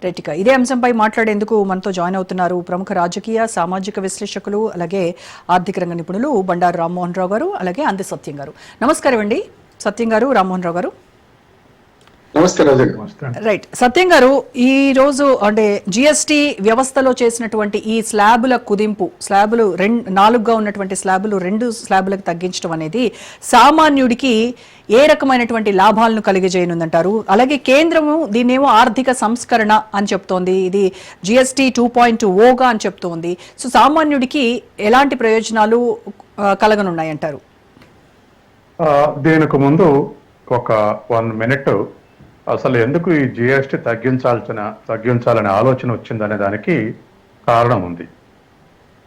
Right, ఇక ఇదే అంశంపై మాట్లాడేందుకు మనతో జాయిన్ అవుతున్నారు ప్రముఖ రాజకీయ సామాజిక విశ్లేషకులు అలాగే ఆర్థిక రంగ నిపుణులు బండారు రామ్మోహన్ రావు గారు అలాగే అంది సత్యం గారు. నమస్కారం అండి సత్యం గారు, రామ్మోహన్ రావు గారు. రైట్, సత్యం గారు, ఈ రోజు అంటే జిఎస్టి వ్యవస్థలో చేసినటువంటి ఈ స్లాబుల కుదింపు, స్లాబులు 4గా ఉన్నటువంటి స్లాబులు 2 స్లాబులకు తగ్గించడం అనేది సామాన్యుడికి ఏ రకమైనటువంటి లాభాలను కలిగజేయనుందంటారు? అలాగే కేంద్రము దీన్నేమో ఆర్థిక సంస్కరణ అని చెప్తోంది, ఇది జిఎస్టి 2.0గా అని చెప్తోంది. సో సామాన్యుడికి ఎలాంటి ప్రయోజనాలు కలగనున్నాయంటారు? దీనికి ముందు ఒక 1 మినిట్ అసలు ఎందుకు ఈ జిఎస్టి తగ్గించాలనే ఆలోచన వచ్చిందనే దానికి కారణం ఉంది.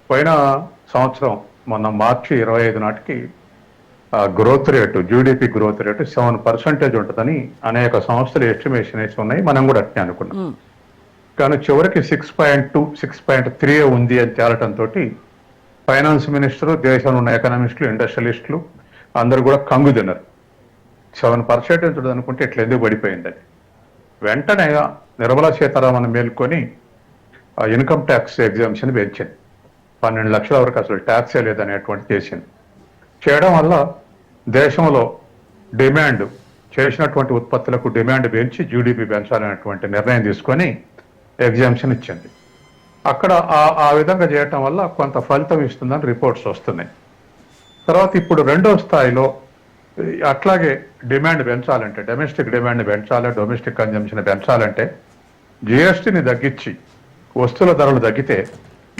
పోయిన సంవత్సరం మొన్న మార్చి 25 నాటికి growth rate, GDP growth rate 7% ఉంటుందని అనేక సంస్థలు ఎస్టిమేషన్ వేసి ఉన్నాయి. మనం కూడా అట్నే అనుకున్నాం. కానీ చివరికి 6.2, 6.3 ఉంది అని తేలటంతో ఫైనాన్స్ మినిస్టరు, దేశంలో ఉన్న ఎకనామిస్టులు, ఇండస్ట్రియలిస్టులు అందరూ కూడా కంగు తిన్నారు. 7% ఉంటుంది అనుకుంటే ఇట్లా ఎందుకు పడిపోయింది అది. వెంటనే నిర్మలా సీతారామన్ మేల్కొని ఇన్కమ్ ట్యాక్స్ ఎగ్జామ్షన్ పెంచింది. 12 లక్షల వరకు అసలు ట్యాక్సే లేదనేటువంటి చేసింది. చేయడం వల్ల దేశంలో డిమాండ్, చేసినటువంటి ఉత్పత్తులకు డిమాండ్ పెంచి జీడిపి పెంచాలనేటువంటి నిర్ణయం తీసుకొని ఎగ్జామ్షన్ ఇచ్చింది. అక్కడ ఆ విధంగా చేయటం వల్ల కొంత ఫలితం ఇస్తుందని రిపోర్ట్స్ వస్తున్నాయి. తర్వాత ఇప్పుడు 2వ స్థాయిలో అట్లాగే డిమాండ్ పెంచాలంటే, డొమెస్టిక్ డిమాండ్ పెంచాలి, డొమెస్టిక్ కన్జంప్షన్ పెంచాలంటే జిఎస్టిని తగ్గించి వస్తువుల ధరలు తగ్గితే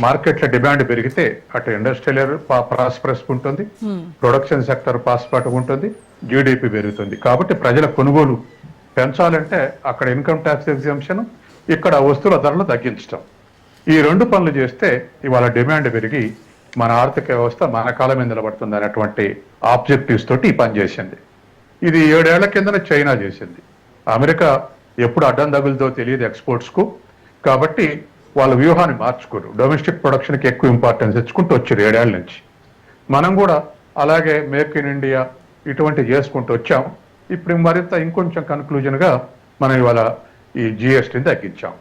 మార్కెట్లో డిమాండ్ పెరిగితే అటు ఇండస్ట్రియల్ ప్రాస్పరస్ ఉంటుంది, ప్రొడక్షన్ సెక్టర్ ప్రాస్పరస్ ఉంటుంది, జీడిపి పెరుగుతుంది. కాబట్టి ప్రజల కొనుగోలు పెంచాలంటే అక్కడ ఇన్కమ్ ట్యాక్స్ ఎగ్జామ్షన్, ఇక్కడ వస్తువుల ధరలు తగ్గించడం, ఈ 2 పనులు చేస్తే ఇవాళ డిమాండ్ పెరిగి మన ఆర్థిక వ్యవస్థ మన కాలం మీద నిలబడుతుంది అనేటువంటి ఆబ్జెక్టివ్స్ తోటి ఈ పని చేసింది. ఇది 7 ఏళ్ల కిందనే చైనా చేసింది. అమెరికా ఎప్పుడు అడ్డం తగులుతో తెలియదు ఎక్స్పోర్ట్స్కు. కాబట్టి వాళ్ళ వ్యూహాన్ని మార్చుకోరు, డొమెస్టిక్ ప్రొడక్షన్కి ఎక్కువ ఇంపార్టెన్స్ ఇచ్చుకుంటూ వచ్చారు 7 ఏళ్ల నుంచి. మనం కూడా అలాగే మేక్ ఇన్ ఇండియా ఇటువంటివి చేసుకుంటూ వచ్చాం. ఇప్పుడు మరింత ఇంకొంచెం కన్క్లూజన్గా మనం ఇవాళ ఈ జిఎస్టిని తగ్గించాం.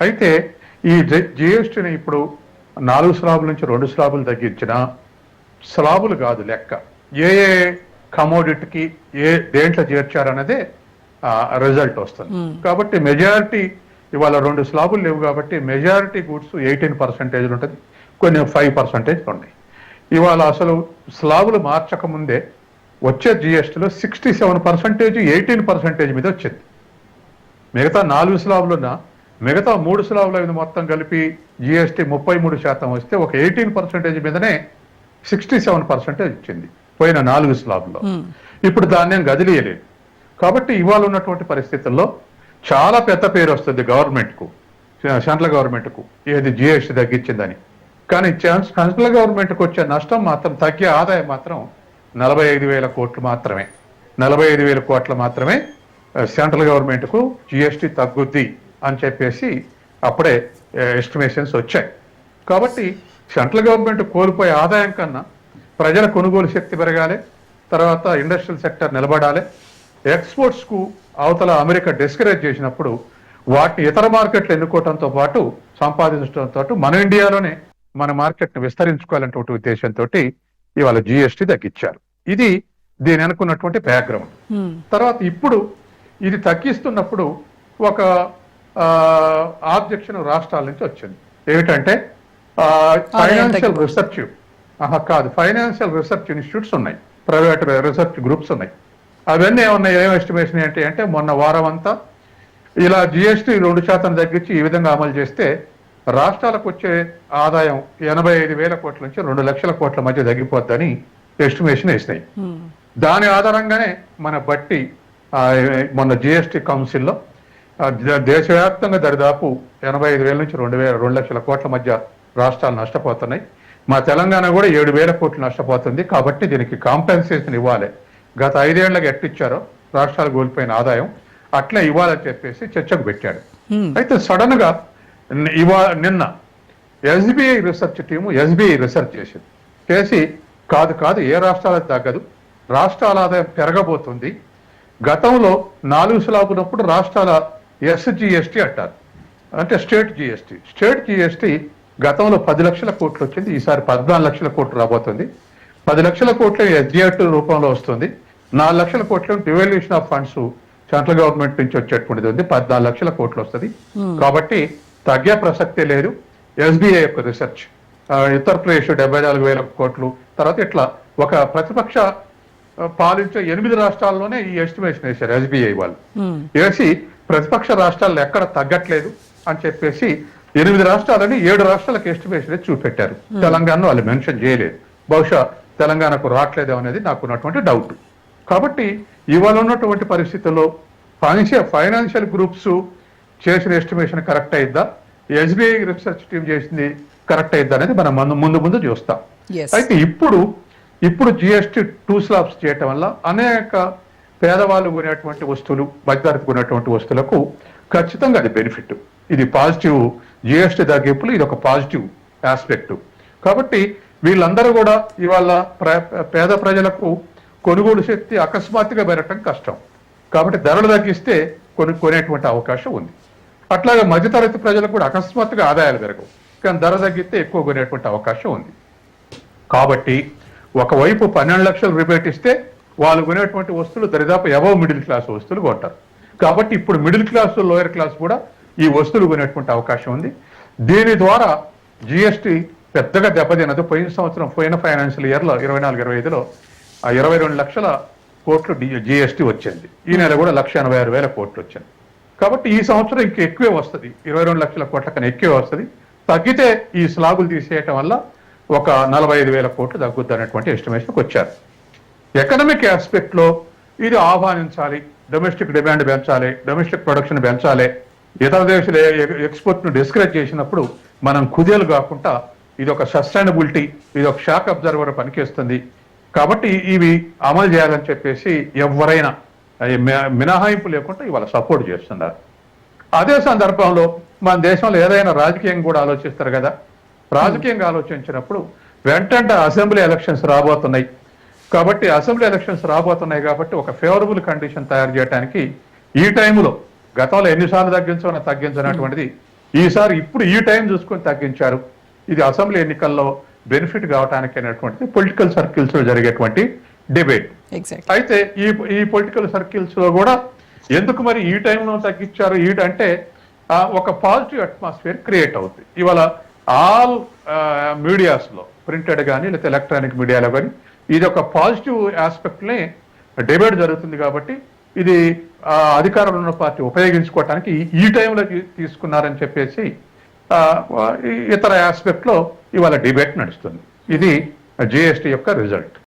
అయితే ఈ జిఎస్టిని ఇప్పుడు 4 స్లాబుల నుంచి 2 స్లాబులు తగ్గించిన స్లాబులు కాదు లెక్క, ఏ కమోడిటీకి దేంట్లో చేర్చారన్నదే రిజల్ట్ వస్తుంది. కాబట్టి మెజారిటీ ఇవాళ 2 స్లాబులు లేవు కాబట్టి మెజారిటీ గూడ్స్ 18% ఉంటుంది, కొన్ని 5% ఉన్నాయి. ఇవాళ అసలు స్లాబులు మార్చక ముందే వచ్చే జిఎస్టీలో 67% 18% మీద వచ్చింది. మిగతా 4 స్లాబులున్నా మిగతా 3 స్లాబుల మీద మొత్తం కలిపి జిఎస్టీ 33% వస్తే ఒక 18% మీదనే 67% ఇచ్చింది పోయిన 4 స్లాబుల్లో. ఇప్పుడు దాన్ని గదిలియలేదు. కాబట్టి ఇవాళ ఉన్నటువంటి పరిస్థితుల్లో చాలా పెద్ద పేరు వస్తుంది గవర్నమెంట్కు, సెంట్రల్ గవర్నమెంట్కు, ఏది జిఎస్టీ తగ్గించిందని. కానీ సెంట్రల్ గవర్నమెంట్కి వచ్చే నష్టం మాత్రం, తగ్గే ఆదాయం మాత్రం 45,000 కోట్లు మాత్రమే. 45,000 కోట్లు మాత్రమే సెంట్రల్ గవర్నమెంట్కు జిఎస్టీ తగ్గుద్ది అని చెప్పేసి అప్పుడే ఎస్టిమేషన్స్ వచ్చాయి. కాబట్టి సెంట్రల్ గవర్నమెంట్ కోల్పోయే ఆదాయం కన్నా ప్రజల కొనుగోలు శక్తి పెరగాలి, తర్వాత ఇండస్ట్రియల్ సెక్టర్ నిలబడాలి. ఎక్స్పోర్ట్స్కు అవతల అమెరికా డిస్కరేజ్ చేసినప్పుడు వాటిని ఇతర మార్కెట్లు ఎన్నుకోవడంతో పాటు సంపాదించడంతో మన ఇండియాలోనే మన మార్కెట్ని విస్తరించుకోవాలనే ఉద్దేశంతో ఇవాళ జిఎస్టీ తగ్గించారు. ఇది దీని అనుకున్నటువంటి బ్యాక్గ్రౌండ్. తర్వాత ఇప్పుడు ఇది తగ్గిస్తున్నప్పుడు ఒక ఆబ్జెక్షన్ రాష్ట్రాల నుంచి వచ్చింది. ఏమిటంటే financial research financial research institutes ఉన్నాయి, ప్రైవేట్ రీసెర్చ్ గ్రూప్స్ ఉన్నాయి. అవన్నీ ఏమన్నాయి, ఏం ఎస్టిమేషన్ ఏంటి అంటే మొన్న వారం అంతా ఇలా జిఎస్టీ 2% తగ్గించి ఈ విధంగా అమలు చేస్తే రాష్ట్రాలకు వచ్చే ఆదాయం 85,000 కోట్ల నుంచి 2 లక్షల కోట్ల మధ్య తగ్గిపోద్దని ఎస్టిమేషన్ వేసినాయి. దాని ఆధారంగానే మన బట్టి మొన్న జిఎస్టీ కౌన్సిల్లో దేశవ్యాప్తంగా దరిదాపు 85,000 నుంచి 2 లక్షల కోట్ల మధ్య రాష్ట్రాలు నష్టపోతున్నాయి. మా తెలంగాణ కూడా 7,000 కోట్లు నష్టపోతుంది. కాబట్టి దీనికి కాంపెన్సేషన్ ఇవ్వాలి. గత 5 ఏళ్లకు ఎట్టిచ్చారో రాష్ట్రాలు కోల్పోయిన ఆదాయం అట్లా ఇవ్వాలని చెప్పేసి చర్చకు పెట్టాడు. అయితే సడన్ గా నిన్న ఎస్బీఐ రీసెర్చ్ టీము రీసెర్చ్ చేసి కాదు ఏ రాష్ట్రాలకు తగ్గదు, రాష్ట్రాల ఆదాయం పెరగబోతుంది. గతంలో 4 స్లాబులప్పుడు రాష్ట్రాల ఎస్జిఎస్టీ అంటారు, అంటే స్టేట్ జిఎస్టీ గతంలో 10 లక్షల కోట్లు వచ్చింది, ఈసారి 14 లక్షల కోట్లు రాబోతుంది. 10 లక్షల కోట్లు ఎస్జిఆర్ రూపంలో వస్తుంది, 4 లక్షల కోట్లు devolution of funds central government నుంచి వచ్చేటువంటిది ఉంది, 14 లక్షల కోట్లు వస్తుంది. కాబట్టి తగ్గే ప్రసక్తే లేదు. ఎస్బీఐ యొక్క రీసెర్చ్ ఉత్తరప్రదేశ్ 74,000 కోట్లు, తర్వాత ఇట్లా ఒక ప్రతిపక్ష పాలించే 8 రాష్ట్రాల్లోనే ఈ ఎస్టిమేషన్ వేశారు ఎస్బీఐ వాళ్ళు. వేసి ప్రతిపక్ష రాష్ట్రాల్లో ఎక్కడ తగ్గట్లేదు అని చెప్పేసి 8 రాష్ట్రాలని 7 రాష్ట్రాలకు ఎస్టిమేషన్ చూపెట్టారు. తెలంగాణను వాళ్ళు మెన్షన్ చేయలేదు. బహుశా తెలంగాణకు రావట్లేదు అనేది నాకున్నటువంటి డౌట్. కాబట్టి ఇవాళ ఉన్నటువంటి పరిస్థితుల్లో ఫైనాన్షియల్ గ్రూప్స్ చేసిన ఎస్టిమేషన్ కరెక్ట్ అయిద్దా, ఎస్బీఐ రీసెర్చ్ టీం చేసింది కరెక్ట్ అయిద్దా అనేది మనం ముందు చూస్తాం. అయితే ఇప్పుడు జిఎస్టీ 2 స్లాబ్స్ చేయటం వల్ల అనేక పేదవాళ్ళు కొనేటువంటి వస్తువులు, మధ్యతరగతి కొనేటువంటి వస్తువులకు ఖచ్చితంగా అది బెనిఫిట్. ఇది పాజిటివ్. జిఎస్టీ తగ్గింపులు ఇది ఒక పాజిటివ్ ఆస్పెక్ట్. కాబట్టి వీళ్ళందరూ కూడా ఇవాళ పేద ప్రజలకు కొనుగోలు శక్తి అకస్మాత్తుగా పెరగటం కష్టం. కాబట్టి ధరలు తగ్గిస్తే కొనేటువంటి అవకాశం ఉంది. అట్లాగే మధ్యతరగతి ప్రజలకు కూడా అకస్మాత్తుగా ఆదాయాలు పెరగవు, కానీ ధర తగ్గిస్తే ఎక్కువ కొనేటువంటి అవకాశం ఉంది. కాబట్టి ఒకవైపు 12 లక్షలు రిబేట్ ఇస్తే వాళ్ళు కొనేటువంటి వస్తువులు దరిదాపు అబవ్ మిడిల్ క్లాస్ వస్తువులు కొంటారు. కాబట్టి ఇప్పుడు మిడిల్ క్లాస్, లోయర్ క్లాస్ కూడా ఈ వస్తువులు కొనేటువంటి అవకాశం ఉంది. దీని ద్వారా జిఎస్టీ పెద్దగా దెబ్బతినదు. పోయిన ఫైనాన్షియల్ ఇయర్లో 24-25లో 22 లక్షల కోట్లు జిఎస్టీ వచ్చింది. ఈ నెల కూడా 1,86,000 కోట్లు వచ్చింది. కాబట్టి ఈ సంవత్సరం ఇంకా ఎక్కువే వస్తుంది, 22 లక్షల కోట్ల కన్నా ఎక్కువే వస్తుంది. తగ్గితే ఈ స్లాబులు తీసేయటం వల్ల ఒక 45,000 కోట్లు తగ్గుద్ది అనేటువంటి ఎస్టిమేషన్కి వచ్చారు. ఎకనామిక్ ఆస్పెక్ట్ లో ఇది ఆహ్వానించాలి, డొమెస్టిక్ డిమాండ్ పెంచాలి, డొమెస్టిక్ ప్రొడక్షన్ పెంచాలి. ఇతర దేశాల ఎక్స్పోర్ట్ ను డిస్కరేజ్ చేసినప్పుడు మనం కుదేలు కాకుండా ఇది ఒక సస్టైనబిలిటీ, ఇది ఒక షాక్ అబ్జర్వర్ పనిచేస్తుంది. కాబట్టి ఇవి అమలు చేయాలని చెప్పేసి ఎవరైనా మినహాయింపు లేకుండా ఇవాళ సపోర్ట్ చేస్తున్నారు. అదే సందర్భంలో మన దేశంలో ఏదైనా రాజకీయం కూడా ఆలోచిస్తారు కదా. రాజకీయంగా ఆలోచించినప్పుడు వెంటనే అసెంబ్లీ ఎలక్షన్స్ రాబోతున్నాయి. కాబట్టి ఒక ఫేవరబుల్ కండిషన్ తయారు చేయడానికి ఈ టైంలో గతంలో ఎన్నిసార్లు తగ్గించినటువంటిది ఈసారి ఇప్పుడు ఈ టైం చూసుకొని తగ్గించారు. ఇది అసెంబ్లీ ఎన్నికల్లో బెనిఫిట్ కావడానికి అనేటువంటిది పొలిటికల్ సర్కిల్స్ లో జరిగేటువంటి డిబేట్. అయితే ఈ పొలిటికల్ సర్కిల్స్ లో కూడా ఎందుకు మరి ఈ టైంలో తగ్గించారు అంటే ఒక పాజిటివ్ అట్మాస్ఫియర్ క్రియేట్ అవుతుంది. ఇవాళ ఆల్ మీడియాస్ లో, ప్రింటెడ్ కానీ లేదా ఎలక్ట్రానిక్ మీడియాలో కానీ ఇది ఒక పాజిటివ్ ఆస్పెక్ట్ నే డిబేట్ జరుగుతుంది. కాబట్టి ఇది అధికారంలో ఉన్న పార్టీ ఉపయోగించుకోవటానికి ఈ టైంలో తీసుకున్నారని చెప్పేసి ఇతర ఆస్పెక్ట్ లో ఇవాళ డిబేట్ నడుస్తుంది. ఇది జిఎస్టీ యొక్క రిజల్ట్.